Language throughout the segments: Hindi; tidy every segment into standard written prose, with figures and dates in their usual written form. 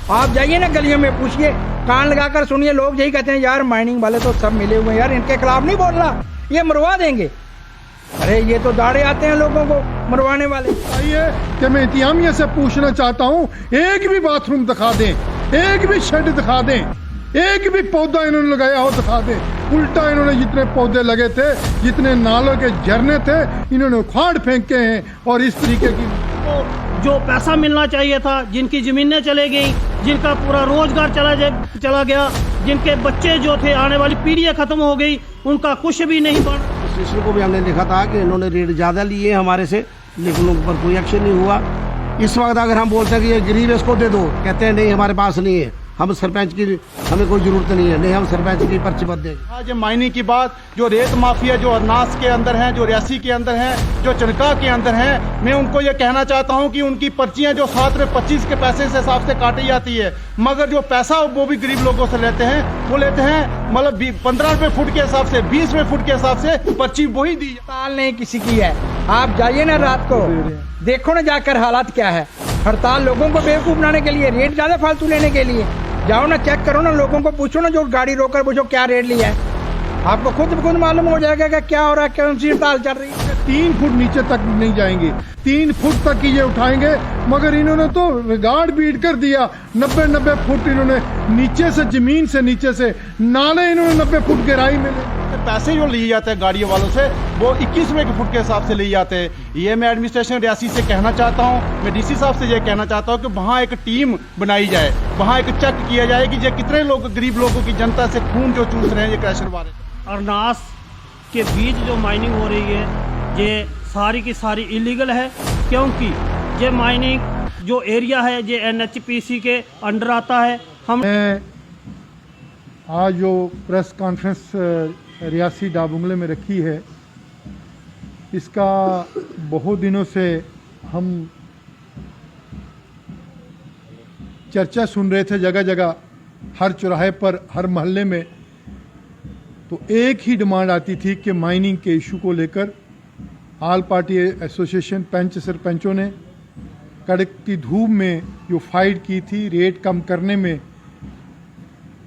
आप जाइए ना गलियों में, पूछिए, कान लगाकर सुनिए, लोग यही कहते हैं यार माइनिंग वाले तो सब मिले हुए हैं यार, इनके खिलाफ नहीं बोलना, ये मरवा देंगे। अरे ये तो दाड़े आते हैं लोगों को मरवाने वाले। आइए कि मैं इंतजामिया से पूछना चाहता हूँ, एक भी बाथरूम दिखा दें, एक भी शेड दिखा दें, एक भी पौधा इन्होंने लगाया हो दिखा दें। उल्टा इन्होंने जितने पौधे लगे थे, जितने नालों के झरने थे, इन्होंने उखाड़ फेंके हैं। और इस तरीके की जो पैसा मिलना चाहिए था, जिनकी जमीनें चले गई, जिनका पूरा रोजगार चला गया, जिनके बच्चे जो थे, आने वाली पीढ़ियां खत्म हो गई, उनका कुछ भी नहीं बना। स्टेशन को भी हमने देखा था कि इन्होंने रेट ज़्यादा लिए हमारे से, लेकिन उन पर कोई एक्शन नहीं हुआ। इस वक्त अगर हम बोलते हैं कि ये गरीब है इसको दे दो, कहते हैं नहीं हमारे पास नहीं है, हम सरपंच की हमें कोई ज़रूरत नहीं है, नहीं हम सरपंच की पर्ची बद देंगे। आज माइनिंग की बात, जो रेत माफिया जो अरनास के अंदर हैं, जो रियासी के अंदर हैं, जो चनका के अंदर हैं, मैं उनको ये कहना चाहता हूँ कि उनकी पर्चियाँ जो 7 रुपये 25 के पैसे से हिसाब से काटी जाती है, मगर जो पैसा वो भी गरीब लोगों से लेते हैं, वो लेते हैं मतलब 15 रुपये फुट के हिसाब से, 20 रुपये फुट के हिसाब से पर्ची वही दी। हड़ताल नहीं किसी की है, आप जाइए ना रात को, देखो ना जाकर हालात क्या है। हड़ताल लोगों को बेवकूफ बनाने के लिए, रेट ज्यादा फालतू लेने के लिए। जाओ ना, चेक करो ना, लोगों को पूछो ना, जो गाड़ी रोककर पूछो क्या रेट लिया है, आपको खुद मालूम हो जाएगा कि क्या हो रहा है, कौन सी हड़ताल चल रही है। 3 फुट नीचे तक नहीं जाएंगे, 3 फुट तक ही ये उठाएंगे, मगर इन्होंने तो रिगार्ड बीट कर दिया। 90 फुट इन्होंने नीचे से, जमीन से नीचे से नाले इन्होंने 90 फुट गहराई में पैसे जो लिए जाते हैं गाड़ियों वालों से, वो 21 रुपये के फुट के हिसाब से लिए जाते हैं। ये मैं एडमिनिस्ट्रेशन रियासी से कहना चाहता हूँ, मैं डीसी साहब से ये कहना चाहता हूँ कि वहाँ एक टीम बनाई जाए, वहाँ एक चेक किया जाए कि ये कितने लोग, गरीब लोगों की जनता से खून जो चूस रहे हैं ये क्रशर वाले। अरनास के बीच जो माइनिंग हो रही है, ये सारी की सारी इलीगल है, क्योंकि ये माइनिंग जो एरिया है ये NHPC के अंडर आता है। हम आज जो प्रेस कॉन्फ्रेंस रियासी डाबुंगले में रखी है, इसका बहुत दिनों से हम चर्चा सुन रहे थे, जगह जगह, हर चौराहे पर, हर मोहल्ले में। तो एक ही डिमांड आती थी कि माइनिंग के इशू को लेकर ऑल पार्टी एसोसिएशन पंच सरपंचों ने कड़कती धूप में जो फाइट की थी, रेट कम करने में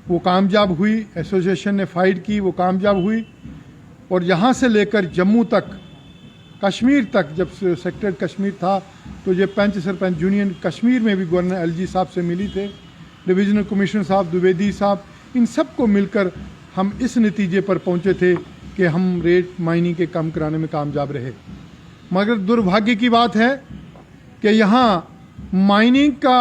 वो कामयाब हुई। एसोसिएशन ने फाइट की, वो कामयाब हुई। और यहाँ से लेकर जम्मू तक, कश्मीर तक, जब सेक्टर कश्मीर था तो ये पंच सरपंच यूनियन कश्मीर में भी गवर्नर LG साहब से मिली थे, डिविजनल कमिश्नर साहब द्विवेदी साहब, इन सब को मिलकर हम इस नतीजे पर पहुँचे थे कि हम रेट माइनिंग के कम कराने में कामयाब रहे। मगर दुर्भाग्य की बात है कि यहाँ माइनिंग का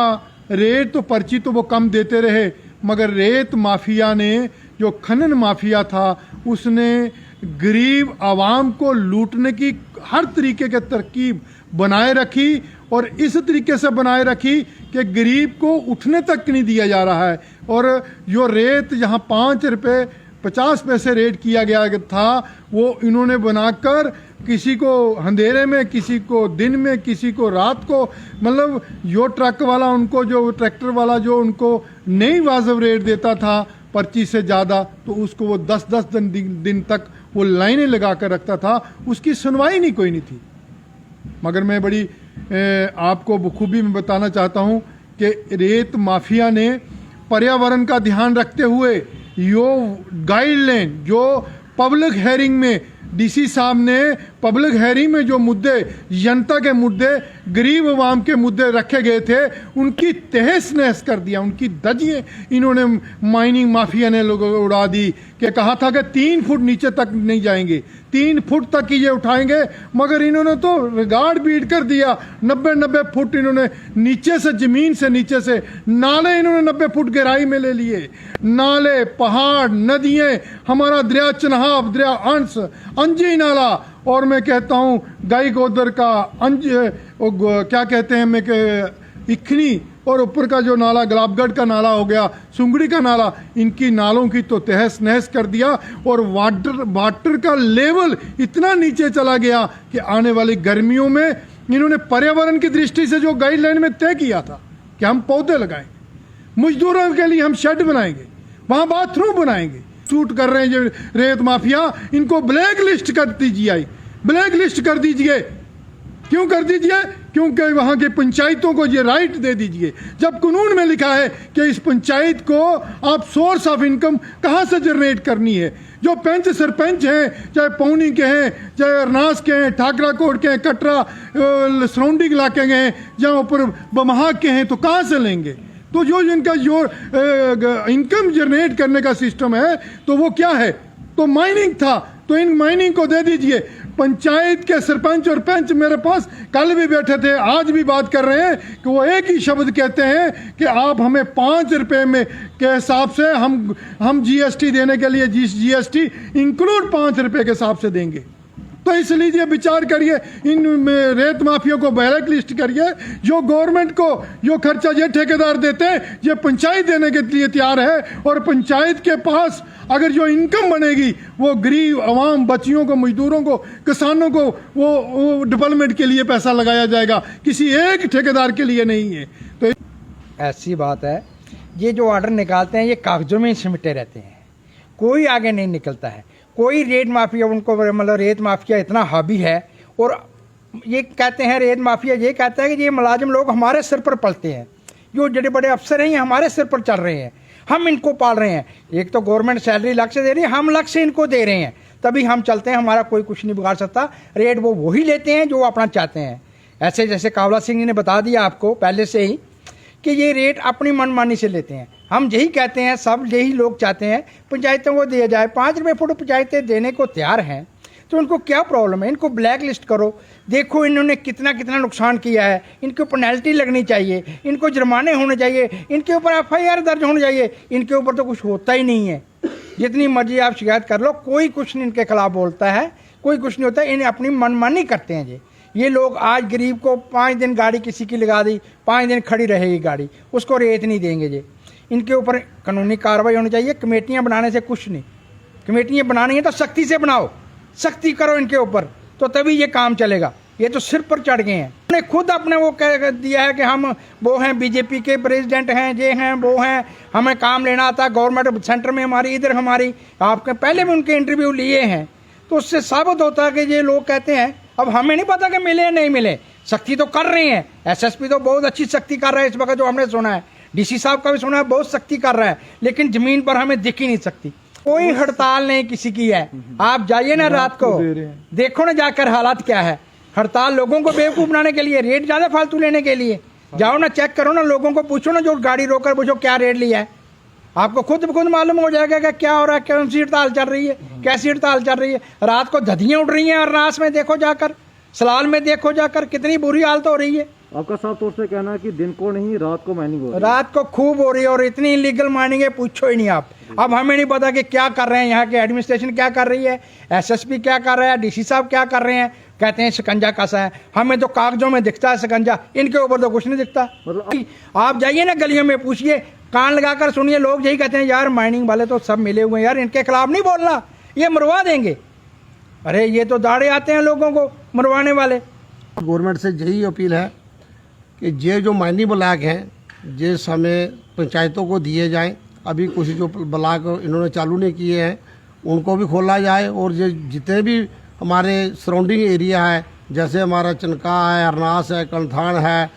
रेट तो, पर्ची तो वो कम देते रहे, मगर रेत माफिया ने, जो खनन माफिया था, उसने गरीब आवाम को लूटने की हर तरीके की तरकीब बनाए रखी। और इस तरीके से बनाए रखी कि गरीब को उठने तक नहीं दिया जा रहा है। और जो रेत यहाँ 5 रुपये 50 पैसे रेट किया गया था, वो इन्होंने बनाकर किसी को अंधेरे में, किसी को दिन में, किसी को रात को, मतलब जो ट्रक वाला उनको, जो ट्रैक्टर वाला जो उनको नहीं वाजिब रेट देता था पर्ची से ज़्यादा, तो उसको वो 10-10 दिन तक वो लाइनें लगा कर रखता था, उसकी सुनवाई नहीं, कोई नहीं थी। मगर मैं बड़ी आपको बखूबी में बताना चाहता हूँ कि रेत माफिया ने पर्यावरण का ध्यान रखते हुए यो गाइडलाइन जो पब्लिक हेयरिंग में डीसी साहब ने, पब्लिक हेयरिंग में जो मुद्दे, जनता के मुद्दे, गरीब आवाम के मुद्दे रखे गए थे, उनकी तहस नहस कर दिया, उनकी धज्जियाँ इन्होंने माइनिंग माफिया ने लोगों को उड़ा दी कि कहा था कि 3 फुट नीचे तक नहीं जाएंगे, 3 फुट तक ही ये उठाएंगे, मगर इन्होंने तो रिगार्ड बीट कर दिया। 90 फुट इन्होंने नीचे से, जमीन से नीचे से नाले इन्होंने 90 फुट गहराई में ले लिए। नाले, पहाड़, नदियाँ, हमारा दरिया चन्हाब, दरिया अंश, अंजी नाला, और मैं कहता हूँ गाई गोदर का क्या कहते हैं, मैं इखनी, और ऊपर का जो नाला गुलाबगढ़ का नाला हो गया, सुंगड़ी का नाला, इनकी नालों की तो तहस नहस कर दिया। और वाटर का लेवल इतना नीचे चला गया कि आने वाली गर्मियों में इन्होंने पर्यावरण की दृष्टि से जो गाइडलाइन में तय किया था कि हम पौधे लगाएं, मजदूरों के लिए हम शेड बनाएंगे, वहाँ बाथरूम बनाएंगे, शूट कर रहे हैं जो रेत माफिया, इनको ब्लैक लिस्ट कर दीजिए, ब्लैक लिस्ट कर दीजिए। क्यों कर दीजिए? क्योंकि वहाँ की पंचायतों को ये राइट दे दीजिए। जब कानून में लिखा है कि इस पंचायत को आप सोर्स ऑफ इनकम कहाँ से जनरेट करनी है। जो पंच सरपंच हैं, चाहे पौनी के हैं, चाहे अरनास के हैं, ठाकरा कोट के हैं, कटरा सराउंडिंग इलाके के हैं, जहाँ ऊपर बमहा के हैं, तो कहाँ से लेंगे? तो जो इनका जो इनकम जनरेट करने का सिस्टम है तो वो क्या है? तो माइनिंग था, तो इन माइनिंग को दे दीजिए। पंचायत के सरपंच और पंच मेरे पास कल भी बैठे थे, आज भी बात कर रहे हैं कि वो एक ही शब्द कहते हैं कि आप हमें 5 रुपए में के हिसाब से हम जीएसटी देने के लिए जीएसटी इंक्लूड 5 रुपए के हिसाब से देंगे। तो इसलिए विचार करिए, इन रेत माफियों को ब्लैक लिस्ट करिए। जो गवर्नमेंट को जो खर्चा ये ठेकेदार देते हैं, ये पंचायत देने के लिए तैयार है। और पंचायत के पास अगर जो इनकम बनेगी वो गरीब आवाम, बच्चियों को, मजदूरों को, किसानों को वो डेवलपमेंट के लिए पैसा लगाया जाएगा, किसी एक ठेकेदार के लिए नहीं है। तो ऐसी बात है, ये जो ऑर्डर निकालते हैं ये कागजों में ही सिमटे रहते हैं, कोई आगे नहीं निकलता है। कोई रेत माफिया, उनको मतलब रेत माफिया इतना हावी है। और ये कहते हैं, रेत माफिया ये कहता है कि ये मुलाजिम लोग हमारे सिर पर पलते हैं, जो बड़े बड़े अफसर हैं ये हमारे सिर पर चल रहे हैं, हम इनको पाल रहे हैं। एक तो गवर्नमेंट सैलरी अलग से दे रही है, हम अलग से इनको दे रहे हैं, तभी हम चलते हैं, हमारा कोई कुछ नहीं बिगाड़ सकता। रेट वो वही लेते हैं जो अपना चाहते हैं। ऐसे जैसे कावला सिंह जी ने बता दिया आपको पहले से ही कि ये रेट अपनी मनमानी से लेते हैं। हम यही कहते हैं, सब यही लोग चाहते हैं पंचायतों को दिया जाए। 5 रुपये फुट पंचायतें देने को तैयार हैं, तो उनको क्या प्रॉब्लम है? इनको ब्लैक लिस्ट करो। देखो इन्होंने कितना कितना नुकसान किया है, इनके ऊपर पेनल्टी लगनी चाहिए, इनको जुर्माने होने चाहिए, इनके ऊपर FIR दर्ज होनी चाहिए। इनके ऊपर तो कुछ होता ही नहीं है। जितनी मर्जी आप शिकायत कर लो, कोई कुछ नहीं इनके खिलाफ बोलता है, कोई कुछ नहीं होता। इन्हें अपनी मनमानी करते हैं ये लोग। आज गरीब को 5 दिन गाड़ी किसी की लगा दी, 5 दिन खड़ी रहेगी गाड़ी, उसको रेत नहीं देंगे इनके ऊपर कानूनी कार्रवाई होनी चाहिए। कमेटियां बनाने से कुछ नहीं, कमेटियां बनानी है तो सख्ती से बनाओ, सख्ती करो इनके ऊपर, तो तभी ये काम चलेगा। ये तो सिर पर चढ़ गए हैं। उन्होंने खुद अपने वो कह दिया है कि हम वो हैं, बीजेपी के प्रेसिडेंट हैं, ये हैं, वो हैं, हमें काम लेना आता है, गवर्नमेंट सेंटर में हमारी, इधर हमारी। आपके पहले भी उनके इंटरव्यू लिए हैं, तो उससे साबित होता है कि ये लोग कहते हैं अब हमें नहीं पता कि मिले या नहीं मिले, सख्ती तो कर रहे हैं। SSP तो बहुत अच्छी सख्ती कर रहा है इस वक्त, जो हमने सुना है। DC साहब का भी सुना है, बहुत सख्ती कर रहा है, लेकिन जमीन पर हमें दिख ही नहीं सकती। कोई हड़ताल नहीं किसी की है। आप जाइए ना रात को, देखो ना जाकर हालात क्या है। हड़ताल लोगों को बेवकूफ़ बनाने के लिए, रेट ज़्यादा फालतू लेने के लिए। जाओ ना, चेक करो ना, लोगों को पूछो ना, जो गाड़ी रोकर पूछो क्या रेट लिया है, आपको खुद मालूम हो जाएगा कि क्या हो रहा है, कौन सी हड़ताल चल रही है, कैसी हड़ताल चल रही है। रात को धधियाँ उड़ रही हैं, और रात में देखो जाकर, सलाल में देखो जाकर, कितनी बुरी हालत हो रही है। आपका साफ तौर से कहना है कि दिन को नहीं रात को माइनिंग हो रही है। रात को खूब हो रही है, और इतनी इलीगल माइनिंग है पूछो ही नहीं आप। अब हमें नहीं पता कि क्या कर रहे हैं, यहाँ के एडमिनिस्ट्रेशन क्या कर रही है, SSP क्या कर रहा है, DC साहब क्या कर रहे हैं। कहते हैं शिकंजा कसा है, हमें तो कागजों में दिखता है शिकंजा, इनके ऊपर तो कुछ नहीं दिखता। मतलब आप जाइए ना गलियों में, पूछिए, कान लगाकर सुनिए, लोग यही कहते हैं यार माइनिंग वाले तो सब मिले हुए हैं यार, इनके खिलाफ नहीं बोलना, ये मरवा देंगे। अरे ये तो दाड़े आते हैं लोगों को मरवाने वाले। गवर्नमेंट से यही अपील है कि ये जो माइनिंग ब्लॉक हैं ये हमें पंचायतों को दिए जाएं। अभी कुछ जो ब्लॉक इन्होंने चालू नहीं किए हैं उनको भी खोला जाए, और ये जितने भी हमारे सराउंडिंग एरिया है, जैसे हमारा चनका है, अरनास है, कलथान है,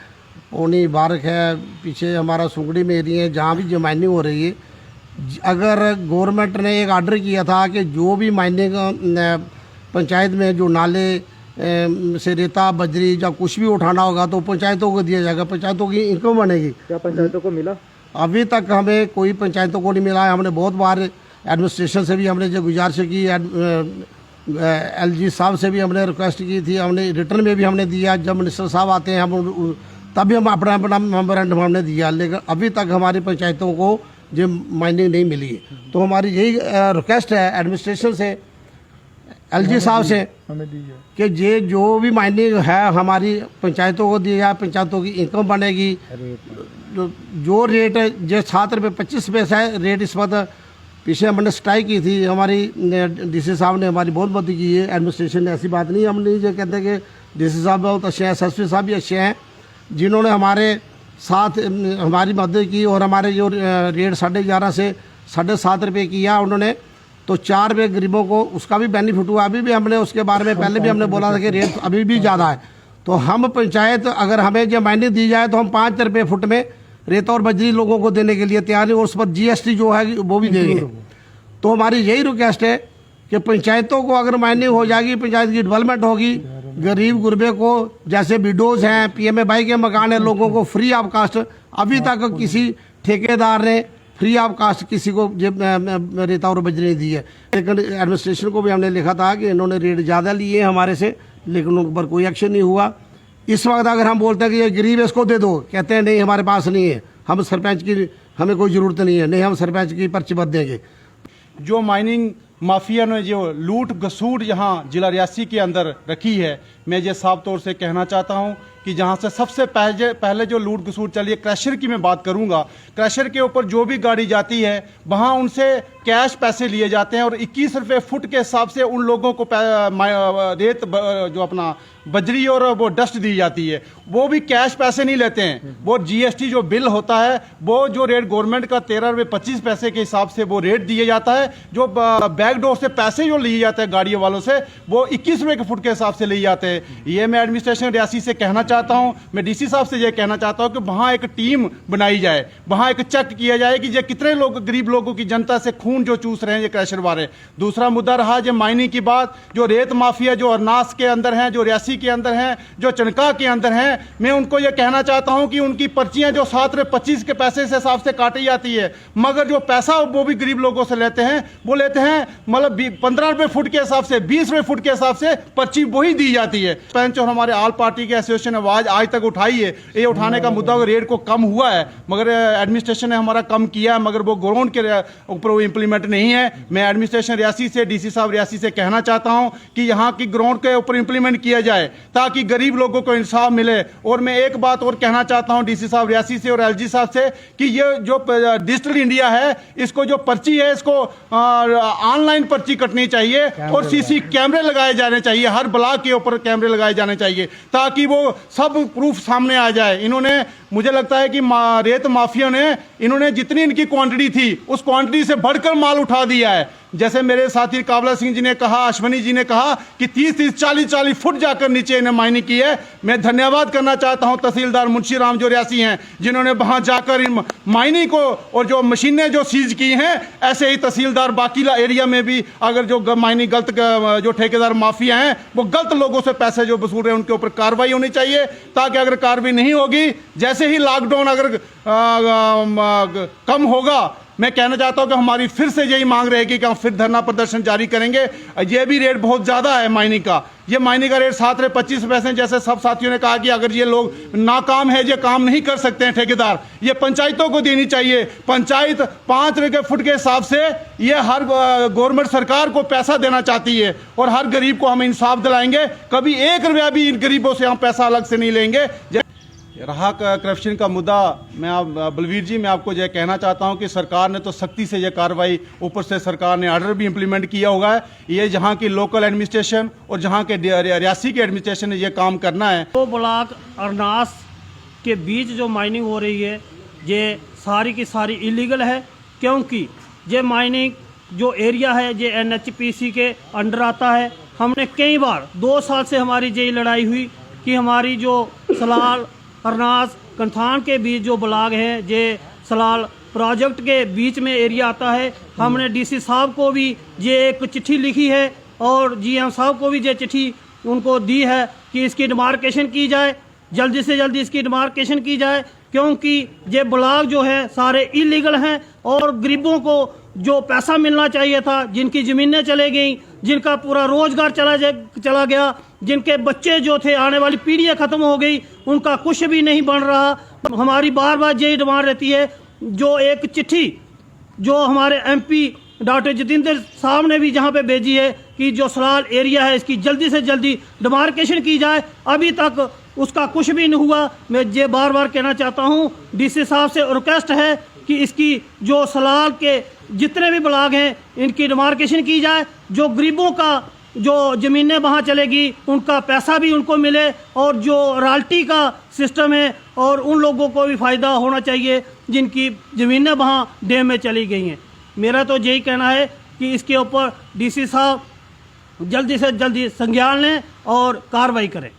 ओनी बारक है, पीछे हमारा सुंगड़ी में एरिया है, जहाँ भी जो माइनिंग हो रही है, अगर गवर्नमेंट ने एक ऑर्डर किया था कि जो भी माइनिंग पंचायत में जो नाले से रेता बजरी या कुछ भी उठाना होगा तो पंचायतों को दिया जाएगा, पंचायतों की इनकम बनेगी। क्या पंचायतों को मिला? अभी तक हमें कोई पंचायतों को नहीं मिला है। हमने बहुत बार एडमिनिस्ट्रेशन से भी हमने जो गुजारिश की, LG साहब से भी हमने रिक्वेस्ट की थी, हमने रिटर्न में भी हमने दिया। जब मिनिस्टर साहब आते हैं हम तभी हम अपना मेमोरेंडम हमने दिया, लेकिन अभी तक हमारी पंचायतों को जो माइनिंग नहीं मिली है। तो हमारी यही रिक्वेस्ट है एडमिनिस्ट्रेशन से, LG साहब से, कि ये जो भी माइनिंग है हमारी पंचायतों को दी जाए, पंचायतों की इनकम बनेगी। जो रेट जो 7 रुपये 25 पैसा है रेट, इस वक्त पीछे हमने स्ट्राइक की थी, हमारी DC साहब ने हमारी बहुत मदद की है। एडमिनिस्ट्रेशन ने, ऐसी बात नहीं, हम नहीं जो कहते कि DC साहब बहुत अच्छे हैं, SSP साहब भी अच्छे हैं, जिन्होंने हमारे साथ हमारी मदद की। और हमारे जो रेट 11.5 से 7.5 रुपये किया उन्होंने, तो 4 रुपये गरीबों को उसका भी बेनिफिट हुआ। अभी भी हमने उसके बारे में पहले भी हमने बोला था कि रेट अभी भी ज़्यादा है, तो हम पंचायत अगर हमें जो माइनिंग दी जाए तो हम 5 रुपये फुट में रेता और बजरी लोगों को देने के लिए तैयार है, और उस पर GST जो है वो भी देंगे। तो हमारी यही रिक्वेस्ट है कि पंचायतों को अगर माइनिंग हो जाएगी, पंचायत की डेवलपमेंट होगी, गरीब गुरबे को जैसे विडोज हैं, PMAY के मकान है, लोगों को फ्री ऑफ कास्ट, अभी तक किसी ठेकेदार ने फ्री ऑफ कास्ट किसी को रेता और बजरी नहीं दी है। लेकिन एडमिनिस्ट्रेशन को भी हमने लिखा था कि इन्होंने रेट ज़्यादा लिए हमारे से, लेकिन उन पर कोई एक्शन नहीं हुआ। इस वक्त अगर हम बोलते हैं कि ये गरीब है इसको दे दो, कहते हैं नहीं हमारे पास नहीं है, हम सरपंच की हमें कोई ज़रूरत नहीं है, नहीं हम सरपंच की पर्ची भर देंगे। जो माइनिंग माफिया ने जो लूट घसूट यहाँ जिला रियासी के अंदर रखी है, मैं ये साफ तौर से कहना चाहता हूँ कि जहाँ से सबसे पहले जो लूट घसूट चली है, क्रशर की मैं बात करूँगा। क्रशर के ऊपर जो भी गाड़ी जाती है वहाँ उनसे कैश पैसे लिए जाते हैं और 21 रुपये फुट के हिसाब से उन लोगों को रेत जो अपना बजरी और वो डस्ट दी जाती है, वो भी कैश पैसे नहीं लेते हैं। वो GST जो बिल होता है, वो जो रेट गवर्नमेंट का 13 रुपये 25 पैसे के हिसाब से वो रेट दिया जाता है। जो बैकडोर से पैसे जो लिए जाते हैं गाड़ियों वालों से, वो 21 रुपये के फुट के हिसाब से लिए जाते हैं। ये मैं एडमिनिस्ट्रेशन रियासी से कहना चाहता हूँ, मैं DC साहब से ये कहना चाहता हूँ कि वहाँ एक टीम बनाई जाए, वहाँ एक चेक किया जाए कि ये कितने लोग गरीब लोगों की जनता से खून जो चूस रहे हैं ये क्रशर वाले। दूसरा मुद्दा रहा जो माइनिंग की बात, जो रेत माफिया जो अरनास के अंदर हैं, जो रियासी के अंदर हैं, जो चनका के अंदर हैं, मैं उनको ये कहना चाहता हूं कि उनकी पर्चियां जो 7 रुपये 25 के पैसे से हिसाब से काटी जाती है, मगर जो पैसा वो भी गरीब लोगों से लेते हैं, वो लेते हैं मतलब 15 रुपये फुट के हिसाब से, 20 रुपये फुट के हिसाब से पर्ची वही दी जाती है। पंच और हमारे आल पार्टी के एसोसिएशन ने आवाज आज तक उठाई है, ये उठाने का मुद्दा रेट को कम हुआ है, मगर एडमिनिस्ट्रेशन ने हमारा कम किया है, मगर वो ग्राउंड के ऊपर वो इंप्लीमेंट नहीं है। मैं एडमिनिस्ट्रेशन रियासी से, DC साहब रियासी से कहना चाहता हूं कि यहाँ की ग्राउंड के ऊपर इंप्लीमेंट किया जाए ताकि गरीब लोगों को इंसाफ मिले। और मैं एक बात और कहना चाहता हूं DC साहब रियासी से और LG साहब से कि ये जो डिजिटल इंडिया है, इसको जो पर्ची है इसको ऑनलाइन पर्ची कटनी चाहिए और CC कैमरे लगाए जाने चाहिए, हर ब्लॉक के ऊपर कैमरे लगाए जाने चाहिए ताकि वो सब प्रूफ सामने आ जाए। इन्होंने, मुझे लगता है कि रेत माफिया ने इन्होंने जितनी इनकी क्वांटिटी थी उस क्वांटिटी से बढ़कर माल उठा दिया है। जैसे मेरे साथी काबला सिंह जी ने कहा, अश्वनी जी ने कहा कि 30-30, 40-40 फुट जाकर नीचे इन्हें माइनिंग की है। मैं धन्यवाद करना चाहता हूं तहसीलदार मुंशी राम जो रियासी हैं, जिन्होंने वहां जाकर इन माइनिंग को और जो मशीनें जो सीज की हैं, ऐसे ही तहसीलदार बाकी एरिया में भी अगर जो माइनिंग गलत जो ठेकेदार माफिया हैं वो गलत लोगों से पैसे जो वसूल रहे हैं उनके ऊपर कार्रवाई होनी चाहिए। ताकि अगर कार्रवाई नहीं होगी, जैसे ही लॉकडाउन अगर कम होगा, मैं कहना चाहता हूं कि हमारी फिर से यही मांग रहेगी कि हम फिर धरना प्रदर्शन जारी करेंगे। ये भी रेट बहुत ज़्यादा है माइनिंग का, ये माइनिंग का रेट 7 रुपये 25 पैसे, जैसे सब साथियों ने कहा कि अगर ये लोग नाकाम है, ये काम नहीं कर सकते हैं ठेकेदार, ये पंचायतों को देनी चाहिए। पंचायत 5 रुपये फुट के हिसाब से ये हर गवर्नमेंट सरकार को पैसा देना चाहती है और हर गरीब को हम इंसाफ दिलाएंगे, कभी 1 रुपया भी इन गरीबों से हम पैसा अलग से नहीं लेंगे। रहा करप्शन का मुद्दा, मैं आप बलवीर जी, मैं आपको यह कहना चाहता हूं कि सरकार ने तो सख्ती से यह कार्रवाई, ऊपर से सरकार ने ऑर्डर भी इंप्लीमेंट किया होगा है। ये जहां की लोकल एडमिनिस्ट्रेशन और जहां के रियासी के एडमिनिस्ट्रेशन ने यह काम करना है। 2 ब्लॉक अरनास के बीच जो माइनिंग हो रही है ये सारी की सारी इलीगल है, क्योंकि ये माइनिंग जो एरिया है ये NHPC के अंडर आता है। हमने कई बार 2 साल से हमारी यही लड़ाई हुई कि हमारी जो सलाल अरनास कंथान के बीच जो ब्लॉक है, ये सलाल प्रोजेक्ट के बीच में एरिया आता है। हमने DC साहब को भी ये एक चिट्ठी लिखी है और GM साहब को भी ये चिट्ठी उनको दी है कि इसकी डिमार्केशन की जाए, जल्दी से जल्दी इसकी डिमार्केशन की जाए, क्योंकि ये ब्लॉक जो है सारे इलीगल हैं और गरीबों को जो पैसा मिलना चाहिए था, जिनकी ज़मीनें चले गई, जिनका पूरा रोजगार चला गया, जिनके बच्चे जो थे, आने वाली पीढ़ियाँ ख़त्म हो गई, उनका कुछ भी नहीं बन रहा। हमारी बार बार यही डिमांड रहती है। जो एक चिट्ठी जो हमारे MP डॉक्टर जितेंद्र साहब ने भी जहाँ पे भेजी है कि जो सलाल एरिया है इसकी जल्दी से जल्दी डिमार्केशन की जाए, अभी तक उसका कुछ भी नहीं हुआ। मैं ये बार बार कहना चाहता हूँ, DC साहब से रिक्वेस्ट है कि इसकी जो सलाल के जितने भी ब्लॉक हैं इनकी डिमार्केशन की जाए, जो गरीबों का जो ज़मीनें वहाँ चलेगी उनका पैसा भी उनको मिले और जो रॉयल्टी का सिस्टम है और उन लोगों को भी फ़ायदा होना चाहिए जिनकी ज़मीनें वहाँ डैम में चली गई हैं। मेरा तो यही कहना है कि इसके ऊपर DC साहब जल्दी से जल्दी संज्ञान लें और कार्रवाई करें।